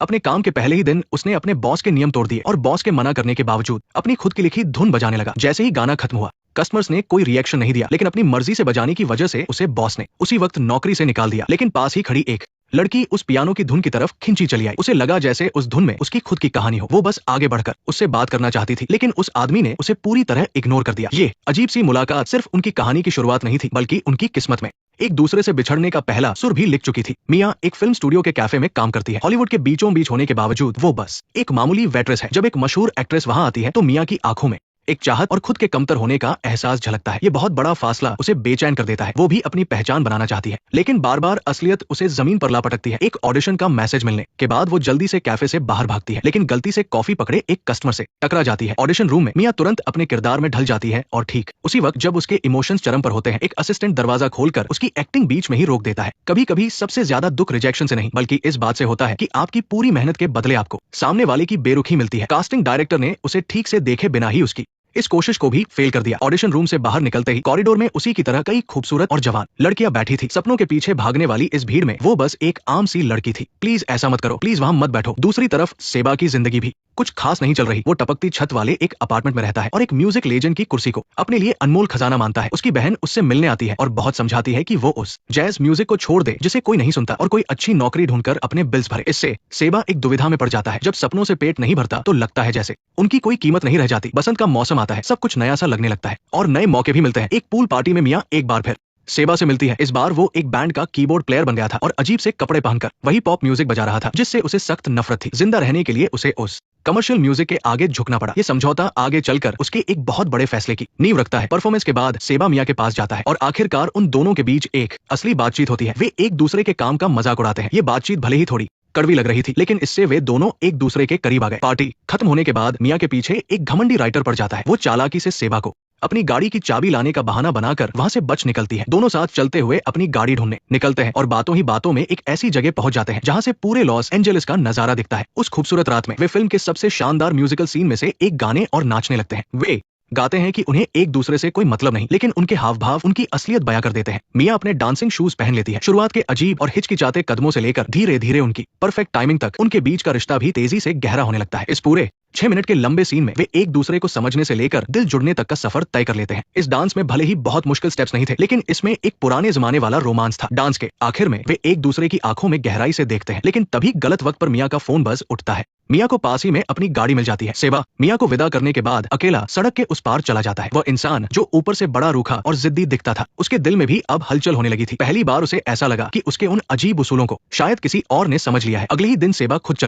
अपने काम के पहले ही दिन उसने अपने बॉस के नियम तोड़ दिए और बॉस के मना करने के बावजूद अपनी खुद की लिखी धुन बजाने लगा। जैसे ही गाना खत्म हुआ, कस्टमर्स ने कोई रिएक्शन नहीं दिया, लेकिन अपनी मर्जी से बजाने की वजह से उसे बॉस ने उसी वक्त नौकरी से निकाल दिया। लेकिन पास ही खड़ी एक लड़की उस पियानो की धुन की तरफ खिंची चली आई। उसे लगा जैसे उस धुन में उसकी खुद की कहानी हो। वो बस आगे बढ़कर उससे बात करना चाहती थी, लेकिन उस आदमी ने उसे पूरी तरह इग्नोर कर दिया। ये अजीब सी मुलाकात सिर्फ उनकी कहानी की शुरुआत नहीं थी, बल्कि उनकी किस्मत में एक दूसरे से बिछड़ने का पहला सुर भी लिख चुकी थी। मिया एक फिल्म स्टूडियो के कैफे में काम करती है। हॉलीवुड के बीचों बीच होने के बावजूद वो बस एक मामूली वेट्रेस है। जब एक मशहूर एक्ट्रेस वहां आती है तो मिया की आंखों में एक चाहत और खुद के कमतर होने का एहसास झलकता है। ये बहुत बड़ा फासला उसे बेचैन कर देता है। वो भी अपनी पहचान बनाना चाहती है, लेकिन बार बार असलियत उसे जमीन पर ला पटकती है। एक ऑडिशन का मैसेज मिलने के बाद वो जल्दी से कैफे से बाहर भागती है, लेकिन गलती से कॉफी पकड़े एक कस्टमर से टकरा जाती है। ऑडिशन रूम में मिया तुरंत अपने किरदार में ढल जाती है और ठीक उसी वक्त जब उसके इमोशंस चरम पर होते हैं, एक असिस्टेंट दरवाजा खोलकर उसकी एक्टिंग बीच में ही रोक देता है। कभी कभी सबसे ज्यादा दुख रिजेक्शन से नहीं, बल्कि इस बात से होता है कि आपकी पूरी मेहनत के बदले आपको सामने वाले की बेरुखी मिलती है। कास्टिंग डायरेक्टर ने उसे ठीक से देखे बिना ही उसकी इस कोशिश को भी फेल कर दिया। ऑडिशन रूम से बाहर निकलते ही कॉरिडोर में उसी की तरह कई खूबसूरत और जवान लड़कियां बैठी थी। सपनों के पीछे भागने वाली इस भीड़ में वो बस एक आम सी लड़की थी। प्लीज ऐसा मत करो, प्लीज वहां मत बैठो। दूसरी तरफ सेबा की जिंदगी भी कुछ खास नहीं चल रही। वो टपकती छत वाले एक अपार्टमेंट में रहता है और एक म्यूजिक लेजेंड की कुर्सी को अपने लिए अनमोल खजाना मानता है। उसकी बहन उससे मिलने आती है और बहुत समझाती है कि वो उस जैज म्यूजिक को छोड़ दे जिसे कोई नहीं सुनता और कोई अच्छी नौकरी ढूंढकर अपने बिल्स भरे। इससे सेबा एक दुविधा में पड़ जाता है। जब सपनों से पेट नहीं भरता तो लगता है जैसे उनकी कोई कीमत नहीं रह जाती। बसंत का मौसम आता है, सब कुछ नया सा लगने लगता है और नए मौके भी मिलते हैं। एक पूल पार्टी में मिया एक बार फिर सेबा से मिलती है। इस बार वो एक बैंड का कीबोर्ड प्लेयर बन गया था और अजीब से कपड़े पहनकर वही पॉप म्यूजिक बजा रहा था जिससे उसे सख्त नफरत थी। जिंदा रहने के लिए उसे उस कमर्शियल म्यूजिक के आगे झुकना पड़ा। ये समझौता आगे चलकर उसके एक बहुत बड़े फैसले की नींव रखता है। परफॉर्मेंस के बाद सेबा मिया के पास जाता है और आखिरकार उन दोनों के बीच एक असली बातचीत होती है। वे एक दूसरे के काम का मजाक उड़ाते हैं। ये बातचीत भले ही थोड़ी कड़वी लग रही थी, लेकिन इससे वे दोनों एक दूसरे के करीब आ गए। पार्टी खत्म होने के बाद मिया के पीछे एक घमंडी राइटर पड़ जाता है। वो चालाकी से सेबा को अपनी गाड़ी की चाबी लाने का बहाना बनाकर वहां से बच निकलती है। दोनों साथ चलते हुए अपनी गाड़ी ढूंढने निकलते हैं और बातों ही बातों में एक ऐसी जगह पहुंच जाते हैं जहां से पूरे लॉस एंजेलिस का नजारा दिखता है। उस खूबसूरत रात में वे फिल्म के सबसे शानदार म्यूजिकल सीन में से एक गाने और नाचने लगते हैं। वे गाते हैं कि उन्हें एक दूसरे से कोई मतलब नहीं, लेकिन उनके हाव भाव उनकी असलियत बयां कर देते हैं। मिया अपने डांसिंग शूज पहन लेती है। शुरुआत के अजीब और हिचकिचाते कदमों से लेकर धीरे धीरे उनकी परफेक्ट टाइमिंग तक उनके बीच का रिश्ता भी तेजी से गहरा होने लगता है। इस पूरे 6 मिनट के लंबे सीन में वे एक दूसरे को समझने से लेकर दिल जुड़ने तक का सफर तय कर लेते हैं। इस डांस में भले ही बहुत मुश्किल स्टेप्स नहीं थे, लेकिन इसमें एक पुराने जमाने वाला रोमांस था। डांस के आखिर में वे एक दूसरे की आंखों में गहराई से देखते हैं, लेकिन तभी गलत वक्त पर मिया का फोन बज उठता है। मिया को पास ही में अपनी गाड़ी मिल जाती है। सेबा मिया को विदा करने के बाद अकेला सड़क के उस पार चला जाता है। वह इंसान जो ऊपर से बड़ा रूखा और जिद्दी दिखता था, उसके दिल में भी अब हलचल होने लगी थी। पहली बार उसे ऐसा लगा कि उसके उन अजीब उसूलों को शायद किसी और ने समझ लिया है। अगले ही दिन सेबा खुद